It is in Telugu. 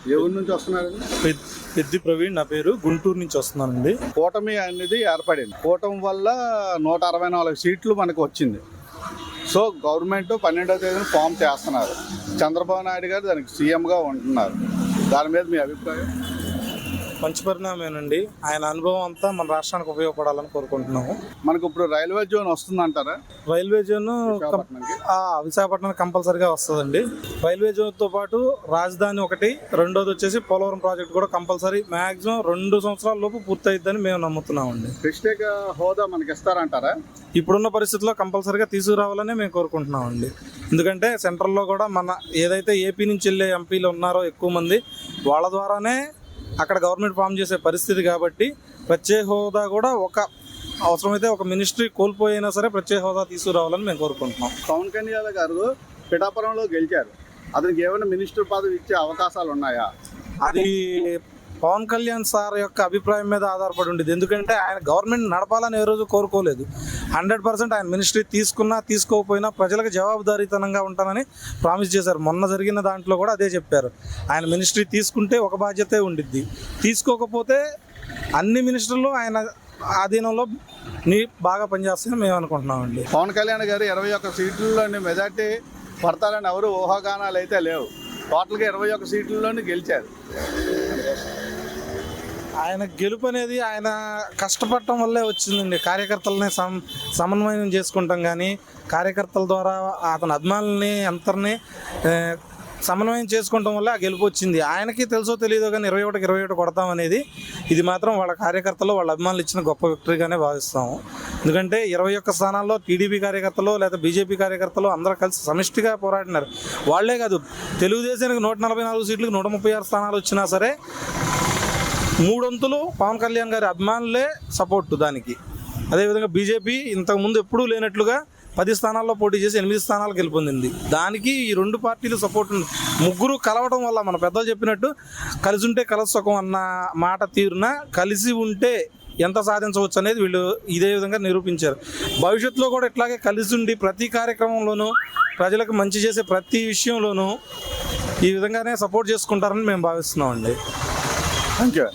ఏ ఊరు నుంచి వస్తున్నారండి? పెద్ది ప్రవీణ్ నా పేరు, గుంటూరు నుంచి వస్తున్నానండి. కూటమి అనేది ఏర్పడింది. కూటమి వల్ల 164 సీట్లు మనకు వచ్చింది. సో గవర్నమెంట్ 12వ తేదీన ఫామ్ చేస్తున్నారు. చంద్రబాబు నాయుడు గారు దానికి సీఎంగా ఉంటున్నారు. దాని మీద మీ అభిప్రాయం? మంచి పరిణామేనండి. ఆయన అనుభవం అంతా మన రాష్ట్రానికి ఉపయోగపడాలని కోరుకుంటున్నాము. మనకు ఇప్పుడు రైల్వే జోన్ వస్తుందంటారా? రైల్వే జోన్ విశాఖపట్నంకి? విశాఖపట్నం కంపల్సరిగా వస్తుందండి. రైల్వే జోన్తో పాటు రాజధాని ఒకటి, రెండోది వచ్చేసి పోలవరం ప్రాజెక్ట్ కూడా కంపల్సరీ మ్యాక్సిమం 2 సంవత్సరాల లోపు పూర్తయిద్దని మేము నమ్ముతున్నామండి. ప్రత్యేక హోదా మనకి ఇస్తారంటారా? ఇప్పుడున్న పరిస్థితుల్లో కంపల్సరీగా తీసుకురావాలని మేము కోరుకుంటున్నామండి. ఎందుకంటే సెంట్రల్లో కూడా మన ఏదైతే ఏపీ నుంచి వెళ్ళే ఎంపీలు ఉన్నారో ఎక్కువ మంది, వాళ్ళ ద్వారానే అక్కడ గవర్నమెంట్ ఫామ్ చేసే పరిస్థితి కాబట్టి ప్రత్యేక హోదా కూడా అవసరమైతే ఒక మినిస్ట్రీ కోల్పోయినా సరే ప్రత్యేక హోదా తీసుకురావాలని మేము కోరుకుంటున్నాం. పవన్ కళ్యాణ్ గారు పిఠాపురంలో గెలిచారు. అతనికి ఏమైనా మినిస్టర్ పదవి ఇచ్చే అవకాశాలు ఉన్నాయా? అది పవన్ కళ్యాణ్ సార్ యొక్క అభిప్రాయం మీద ఆధారపడి ఉండేది. ఎందుకంటే ఆయన గవర్నమెంట్ నడపాలని ఏ రోజు కోరుకోలేదు. 100% ఆయన మినిస్ట్రీ తీసుకున్నా తీసుకోకపోయినా ప్రజలకు జవాబుదారీతనంగా ఉంటానని ప్రామిస్ చేశారు. మొన్న జరిగిన దాంట్లో కూడా అదే చెప్పారు. ఆయన మినిస్ట్రీ తీసుకుంటే ఒక బాధ్యతే ఉండిద్ది, తీసుకోకపోతే అన్ని మినిస్టర్లు ఆయన ఆధీనంలో బాగా పనిచేస్తాయని మేము అనుకుంటున్నామండి. పవన్ కళ్యాణ్ గారు 21 సీట్లలోని మెజార్టీ పడతారని ఎవరు ఊహాగానాలు అయితే లేవు. టోటల్గా 21 సీట్లలోని గెలిచారు. ఆయన గెలుపు అనేది ఆయన కష్టపడటం వల్లే వచ్చిందండి. కార్యకర్తలని సమన్వయం చేసుకుంటాం, కానీ కార్యకర్తల ద్వారా అతని అభిమానుల్ని అందరినీ సమన్వయం చేసుకోవడం వల్ల ఆ గెలుపు వచ్చింది. ఆయనకి తెలుసో తెలియదో కానీ 21 కొడతామనేది ఇది మాత్రం వాళ్ళ కార్యకర్తలు, వాళ్ళ అభిమానులు ఇచ్చిన గొప్ప విక్టరీగానే భావిస్తాము. ఎందుకంటే 21 స్థానాల్లో టీడీపీ కార్యకర్తలు లేదా బీజేపీ కార్యకర్తలు అందరూ కలిసి సమిష్టిగా పోరాడినారు. వాళ్లే కాదు, తెలుగుదేశానికి 144 సీట్లకు 136 స్థానాలు వచ్చినా సరే 3 వంతులు పవన్ కళ్యాణ్ గారి అభిమానులే సపోర్టు దానికి. అదేవిధంగా బీజేపీ ఇంతకుముందు ఎప్పుడూ లేనట్లుగా 10 స్థానాల్లో పోటీ చేసి 8 స్థానాలు గెలుపొందింది. దానికి ఈ 2 పార్టీలు సపోర్ట్ ఉంది. ముగ్గురు కలవడం వల్ల మన పెద్దలు చెప్పినట్టు కలిసి ఉంటే కలసుఖం అన్న మాట తీరున కలిసి ఉంటే ఎంత సాధించవచ్చు అనేది వీళ్ళు ఇదే విధంగా నిరూపించారు. భవిష్యత్తులో కూడా ఇట్లాగే కలిసి ఉండి ప్రతి కార్యక్రమంలోనూ ప్రజలకు మంచి చేసే ప్రతి విషయంలోనూ ఈ విధంగానే సపోర్ట్ చేసుకుంటారని మేము భావిస్తున్నామండి. Thank you.